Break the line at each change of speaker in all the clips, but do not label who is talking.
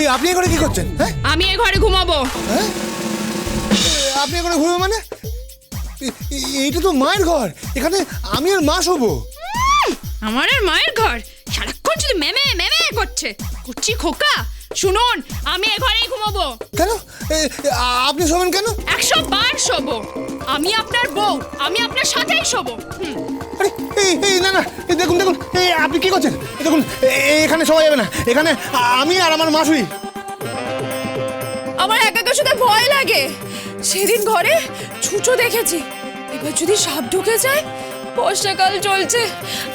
এই আপনি এখানে কি করছেন? হ্যাঁ,
আমি এই ঘরে ঘুমাবো।
হ্যাঁ, আপনি এখানে ঘুমাবেন মানে? এইটা তো মায়ের ঘর, এখানে আমি আর মা শোবো।
আমার আর মায়ের ঘর সারাক্ষণ শুধু মেমে মেমে করছি খোকা। শুনুন, আমি এই ঘরেই ঘুমাবো।
কেন? আপনি শোবেন কেন?
100 বার শোবো। আমি আপনার বউ, আমি আপনার সাথেই শোবো।
আরে এই না না, দেখুন দেখুন, আপনি কি করছেন? দেখুন, এখানে শোয়া যাবে না, এখানে আমি আর আমার মা শুই।
আমার একা একা শুতে ভয় লাগে। সেদিন ঘরে ছুঁচো দেখেছি, এবার যদি সাপ ঢুকে যায়। বর্ষাকাল চলছে,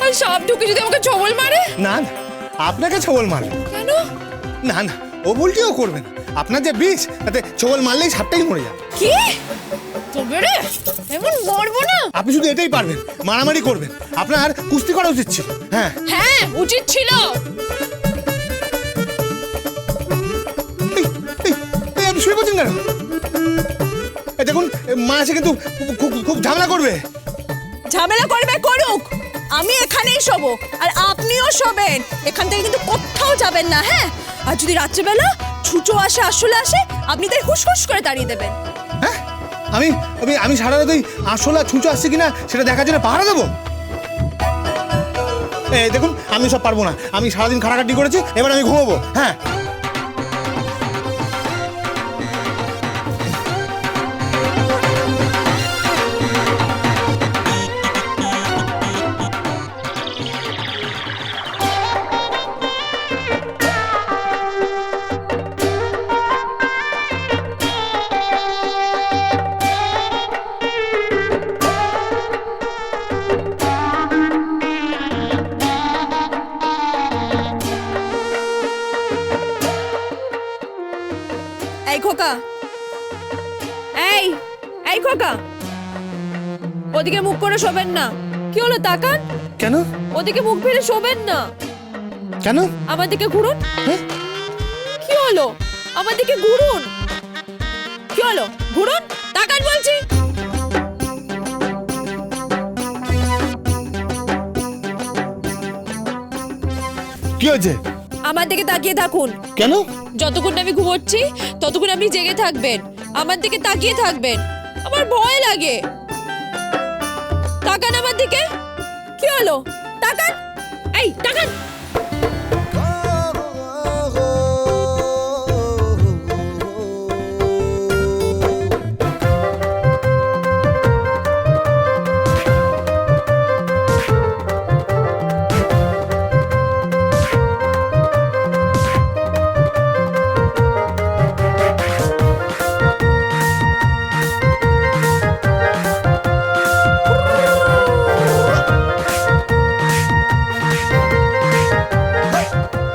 আর সাপ ঢুকে যদি আমাকে ছবল মারে।
না না, আপনাকে ছবল মারবে
কেন?
না না, ও ভুলটিও করবেন। আপনার যে বিষ, তাতে ছবল মারলেই সাপটাই মরে যাবে।
কি তবে রে, এমন মরবো না।
আপনি শুধু এটাই পারবেন, মারামারি করবেন। আপনার কুস্তি করা উচিত ছিল। হ্যাঁ
হ্যাঁ, উচিত ছিল।
আপনি শুয়ে পড়ছেন কেন? দেখুন, মা এসে কিন্তু খুব ঝামেলা করবে।
ঝামেলা করবে করুক, আমি এখানেই শোবো, আর আপনিও শোবেন। এখান থেকে কিন্তু কোথাও যাবেন না, হ্যাঁ? আর যদি রাত্রেবেলা ছুঁচো আসে, আসলে আসে, আপনি তাই হুস করে দাঁড়িয়ে দেবেন।
হ্যাঁ, আমি আমি আমি সারা রাত ওই আসলা ছুঁচো আসছে কিনা সেটা দেখার জন্য পাহারা দেবো? দেখুন, আমি সব পারবো না। আমি সারাদিন খাটাখাটি করেছি, এবার আমি ঘুমাবো। হ্যাঁ,
এই খোকা, এই খোকা, ওদিকে মুখ করে শোবেন না। কি হলো, তাকান।
কেন?
ওদিকে মুখ ফিরে শোবেন না।
কেন?
আমার দিকে ঘুরুন।
হ্যাঁ?
কি হলো, আমার দিকে ঘুরুন। কি হলো, ঘুরুন, তাকান বলছি।
কি হয়েছে?
আমার দিকে তাকিয়ে থাকুন।
কেন?
যতক্ষণ না আমি ঘুমোচ্ছি ততক্ষণ আপনি জেগে থাকবেন, আমার দিকে তাকিয়ে থাকবেন। আমার ভয় লাগে। তাকান আমার দিকে। কি হলো, তাকান। এই তাকান।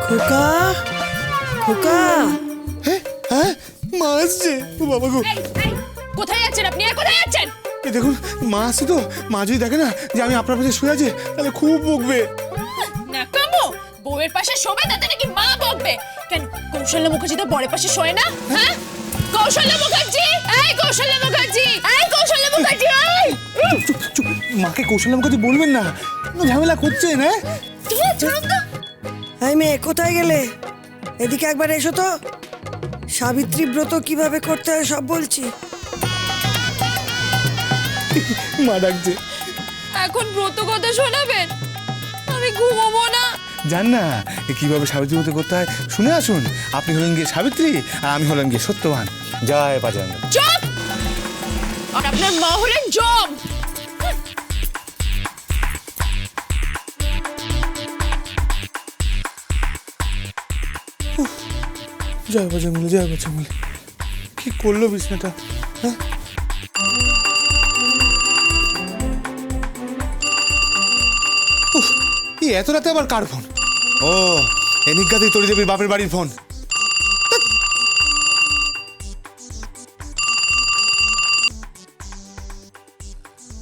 খোকা খোকা,
হ্যাঁ, মা আসছে। ও বাবা গো,
এই, কোথায় যাচ্ছেন আপনি? কোথায় যাচ্ছেন?
এই দেখুন, মা আসছে তো। মা যদি দেখে না যে আমি আপনার পাশে শুয়ে আছি, তাহলে খুব বকবে।
নাকামো, বউয়ের পাশে শোবে তাতে নাকি মা বকবে? কেন, কৌশল্য মুখার্জি তো বরের পাশে শোয় না? হ্যাঁ, কৌশল্য মুখার্জি, এই কৌশল্য মুখার্জি, এই কৌশল্য মুখার্জি, এই।
চুপ চুপ, মাকে কৌশল্য মুখার্জি বলবেন না। ঝামেলা করছেন। হ্যাঁ,
ছাড়ুন তো।
এই মেয়ে কোথায় গেলে? এদিকে একবার এসো তো। সাবিত্রী ব্রত কিভাবে করতে হয় সব বলছি।
মা ডাকছে।
এখন ব্রত কথা শোনাবেন? আমি ঘুমাবো না।
জান না কিভাবে সাবিত্রী ব্রত করতে হয়, শুনে আসুন। আপনি হলেন গিয়ে সাবিত্রী, আর আমি হলেন গিয়ে সত্যবান। জয় বাজান।
চুপ! আর আপনার মা হলেন জম।
জয় বাজাঙ্গুলি, জয় বাজাঙ্গুলি। কি করলো বিছনাটা? হ্যাঁ, এত রাতে আবার কার ফোন? ও, এনিজ্ঞাতি তরি দেবীর বাপের বাড়ির ফোন।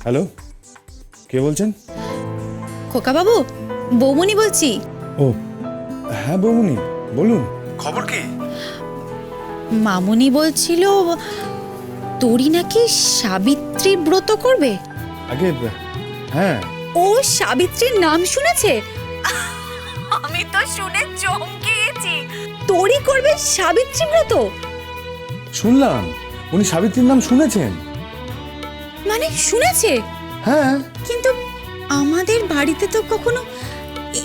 হ্যালো, কে বলছেন?
খোকা বাবু, বৌমনি বলছি।
ও হ্যাঁ, বৌমনি বলুন। খবর কি?
মামুনি বলছিল তোরই নাকি সাবিত্রী ব্রত করবে।
আগে হ্যাঁ।
ও সাবিত্রীর নাম শুনেছে? আমি তো শুনে চমকে শুনেছি তোরই করবে সাবিত্রী ব্রত।
শুনলাম উনি সাবিত্রীর নাম শুনেছেন।
মানে শুনেছে,
হ্যাঁ,
কিন্তু আমাদের বাড়িতে তো কখনো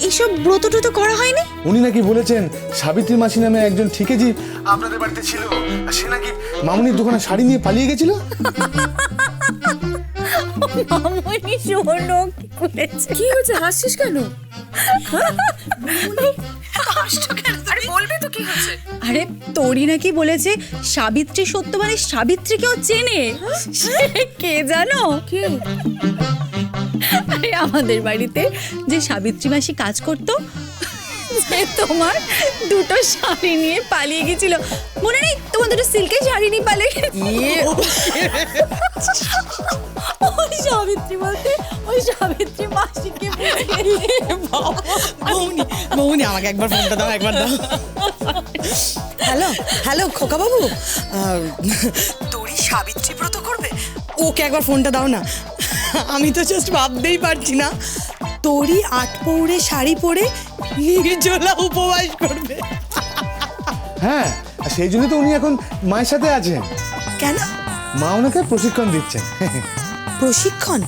এসব ব্রত ট্রত করা হয়নি।
উনি নাকি বলেছেন সাবিত্রী মাসি নামে একজন ঠিকেজি আপনাদের বাড়িতে ছিল, আর সে নাকি মামুনির দোকানে শাড়ি নিয়ে পালিয়ে গেছিল।
মামনি শোনো কি বলেছে।
কি হয়েছে, হাসছিস কেন? বলবি তো কি হয়েছে?
আরে তোরই নাকি বলেছে সাবিত্রী সত্য মানে সাবিত্রীকেও চেনে। সে কে জানো?
কে?
আরে আমাদের বাড়িতে যে সাবিত্রী মাসি কাজ করতো, যে তোমার দুটো শাড়ি নিয়ে পালিয়ে গেছিল, মনে নেই? তোমার দুটো সিল্কের শাড়ি নিয়ে পালিয়ে ওই সাবিত্রী বলতে ওই সাবিত্রী মাসিকে
মৌনি আমাকে একবার ফোনটা দাও, একবার দাও। হ্যালো হ্যালো খোকা বাবু, তোরই সাবিত্রী ব্রত করবে? ওকে একবার ফোনটা দাও না। আমি তো জাস্ট ভাবতেই পারছি না তোরই আটপৌরে শাড়ি পরে নির্জলা উপবাস করবে।
হ্যাঁ, আর সেই জন্য তো উনি এখন মায়ের সাথে আছেন।
কেন?
মা ওনাকে প্রশিক্ষণ দিচ্ছেন।
প্রশিক্ষণ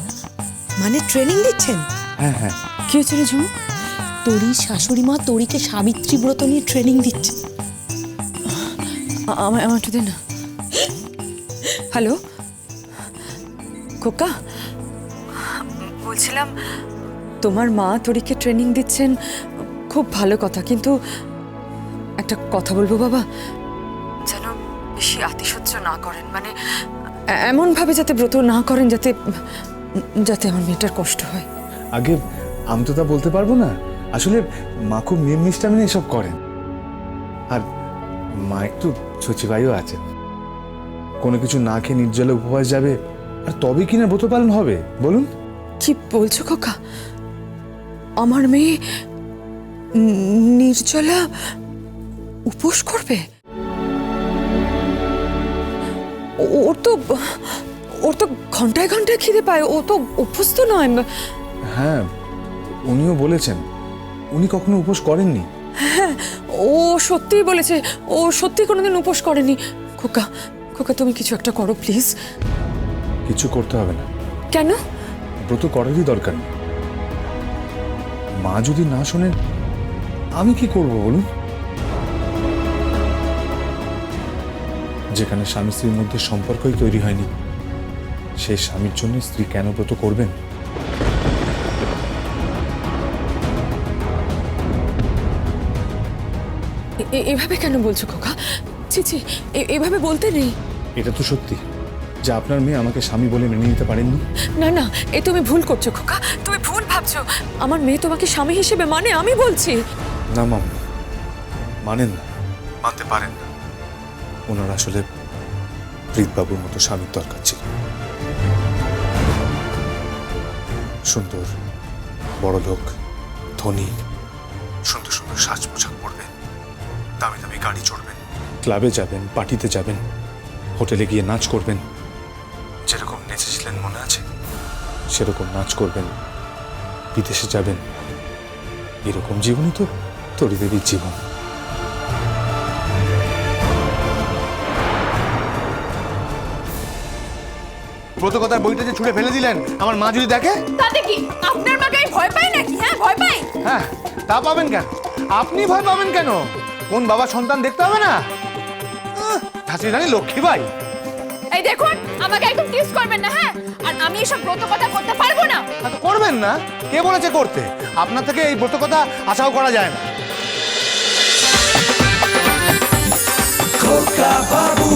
মানে ট্রেনিং দিচ্ছেন?
হ্যাঁ হ্যাঁ।
কি হচ্ছে রে ঝুমু? তোরই শাশুড়ি মা তোরিকে সাবিত্রী ব্রত নিয়ে ট্রেনিং দিচ্ছে?
আমার একটু দে না। হ্যালো খোকা, বলছিলাম তোমার মা তোরিকে ট্রেনিং দিচ্ছেন, খুব ভালো কথা, কিন্তু একটা কথা বলবো বাবা, যেন বেশি আতিশয্য না করেন, মানে এমনভাবে যাতে ব্রত না করেন যাতে যাতে আমার মেয়েটার কষ্ট হয়।
আগে আমি তো তা বলতে পারবো না, আসলে মা খুব নিয়ম নিষ্ঠা মেনে এসব করেন, আর মা একটু ছচিবাইও আছেন। কোনো কিছু না খেয়ে নির্জলে উপবাস যাবে, আর তবে কিনা ব্রত পালন হবে বলুন?
কি বলছো খোকা? আমার মেয়ে নির্জলা উপোস করবে? ওর তো ঘন্টায় ঘন্টায় খিদে পায়, ও তো অভ্যস্ত নয়।
হ্যাঁ, উনিও বলেছেন উনি কখনো উপোস করেননি।
হ্যাঁ, ও সত্যিই বলেছে, ও সত্যি কোনোদিন উপোস করেনি। খোকা খোকা, তুমি কিছু একটা করো প্লিজ।
কিছু করতে হবে না।
কেন?
ব্রত করারই দরকার নেই। মা যদি না শোনেন আমি কি করব বলুন? যেখানে স্বামী স্ত্রীর মধ্যে সম্পর্কই তৈরি হয়নি, সেই স্বামীর জন্য স্ত্রী কেন ব্রত করবেন?
এভাবে কেন বলছো খোকা? ছি ছি, এভাবে বলতে নেই।
এটা তো সত্যি যে আপনার মেয়ে আমাকে স্বামী বলে মেনে নিতে পারেননি।
না না, এ তুমি ভুল করছো খোকা, তুমি ভুল ভাবছো। আমার মেয়ে তোমাকে স্বামী হিসেবে মানে, আমি বলছি।
না মাম, মানেন না, মানতে পারেন না। ওনার আসলে প্রীতবাবুর মতো স্বামীর দরকার ছিল। সুন্দর, বড় লোক, ধনী, সুন্দর সুন্দর সাজ পোশাক পরবেন, দামি দামি গাড়ি চড়বেন, ক্লাবে যাবেন, পার্টিতে যাবেন, হোটেলে গিয়ে নাচ করবেন। যেরকম নেচেছিলেন মনে আছে, সেরকম নাচ করবেন, বিদেশে যাবেন। এরকম জীবনই তো তরি দেবীর জীবন। ব্রতকথার বইটা যে ছুঁড়ে ফেলে দিলেন, আমার মা যদি দেখে?
তাতে কি, আপনার মাকে আমি ভয় পাই নাকি? হ্যাঁ, ভয় পাই।
হ্যাঁ, তা পাবেন কেন? আপনি ভয় পাবেন কেন? কোন বাবা সন্তান দেখতে হবে না? ঠাকুর রানী লক্ষ্মীবাই।
এই দেখুন, আমাকে একদম টিস করবেন না, হ্যাঁ? আর আমি এসব ব্রত কথা করতে পারবো না।
তো করবেন না? কে বলেছে করতে? আপনার থেকে এই ব্রতকথা আশাও করা যায় না।
খোকা বাবু।